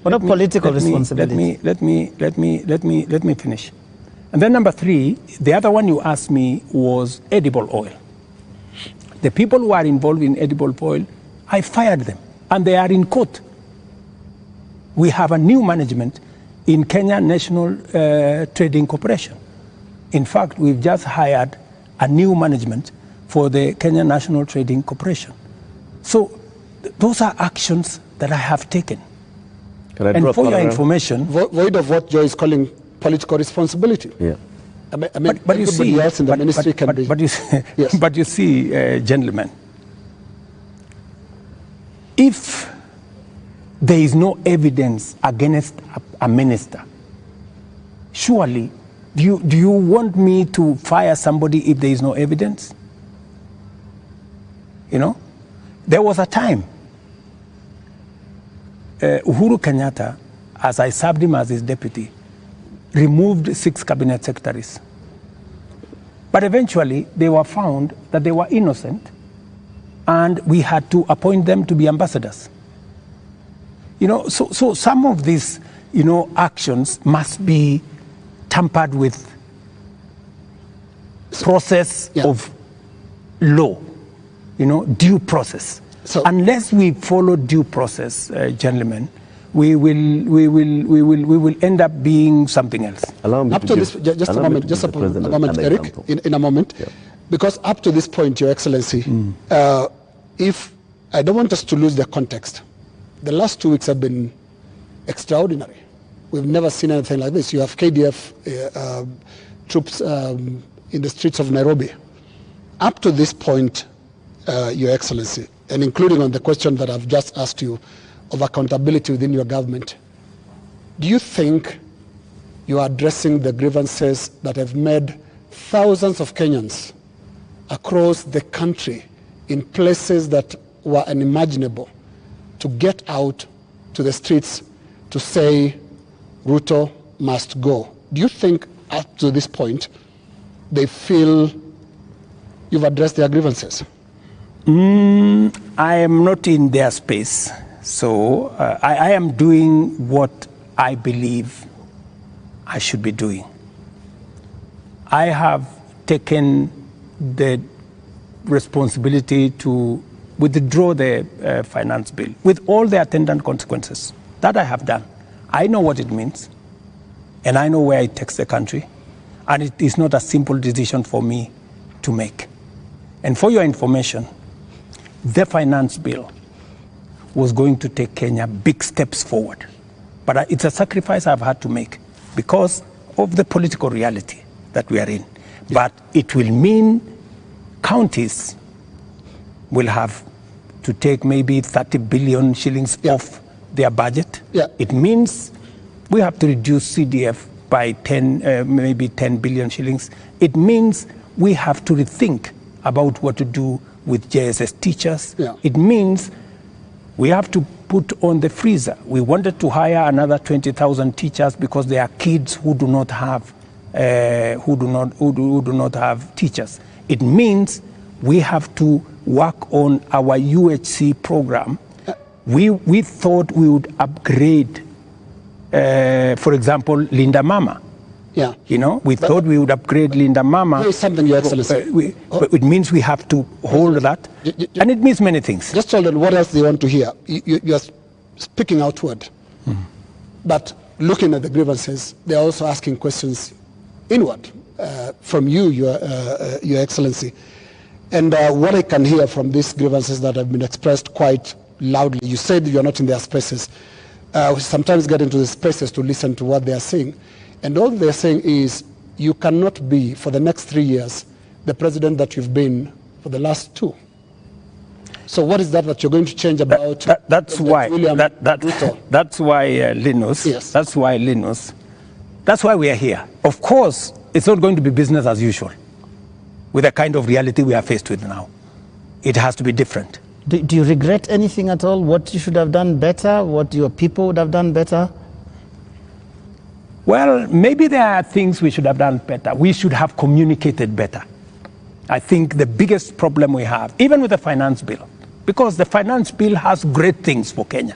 What a political responsibility. Let me finish. And then number 3, the other one you asked me was edible oil. The people who are involved in edible oil, I fired them, and they are in court. We have a new management in Kenya National Trading Corporation. In fact, we've just hired a new management for the Kenya National Trading Corporation. So those are actions that I have taken. And for your information, void of what Joe is calling political responsibility. Yeah. I mean, but you see, else in the ministry can be. But you see, yes. But you see, gentlemen, if there is no evidence against a minister, surely, do you want me to fire somebody if there is no evidence? You know, there was a time Uhuru Kenyatta, as I served him as his deputy, removed 6 cabinet secretaries. But eventually, they were found that they were innocent, and we had to appoint them to be ambassadors. You know, so some of these, you know, actions must be tampered with process of law, you know, due process. So unless we follow due process, gentlemen, we will end up being something else. Up to this, just a moment, Eric, in a moment, yeah. Because up to this point, Your Excellency, if I don't want us to lose the context, the last 2 weeks have been extraordinary. We've never seen anything like this. You have KDF troops in the streets of Nairobi. Up to this point, Your Excellency, and including on the question that I've just asked you of accountability within your government, do you think you are addressing the grievances that have made thousands of Kenyans across the country in places that were unimaginable to get out to the streets to say Ruto must go? Do you think up to this point they feel you've addressed their grievances? I am not in their space, so I am doing what I believe I should be doing. I have taken the responsibility to withdraw the finance bill with all the attendant consequences. That I have done. I know what it means, and I know where it takes the country, and it is not a simple decision for me to make. And for your information, the finance bill was going to take Kenya big steps forward. But it's a sacrifice I've had to make because of the political reality that we are in. But it will mean counties will have to take maybe 30 billion shillings off their budget. It means we have to reduce CDF by maybe 10 billion shillings. It means we have to rethink about what to do with JSS teachers. It means we have to put on the freezer. We wanted to hire another 20,000 teachers because there are kids who do not have teachers. It means we have to work on our UHC program. We thought we would upgrade, for example, Linda Mama. You know, we thought we would upgrade Linda Mama. There is something, Your Excellency. But it means we have to hold that, and it means many things. Just told them what else they want to hear. You are speaking outward, but looking at the grievances, they are also asking questions inward from you, Your Excellency. And what I can hear from these grievances that have been expressed quite loudly, you said you are not in their spaces. We sometimes get into the spaces to listen to what they are saying. And all they're saying is you cannot be, for the next 3 years, the president that you've been for the last 2. So what is that you're going to change about? That's why Linus. Yes. That's why Linus. That's why we are here. Of course, it's not going to be business as usual with the kind of reality we are faced with now. It has to be different. Do you regret anything at all? What you should have done better? What your people would have done better? Well, maybe there are things we should have done better. We should have communicated better. I think the biggest problem we have, even with the finance bill, because the finance bill has great things for Kenya.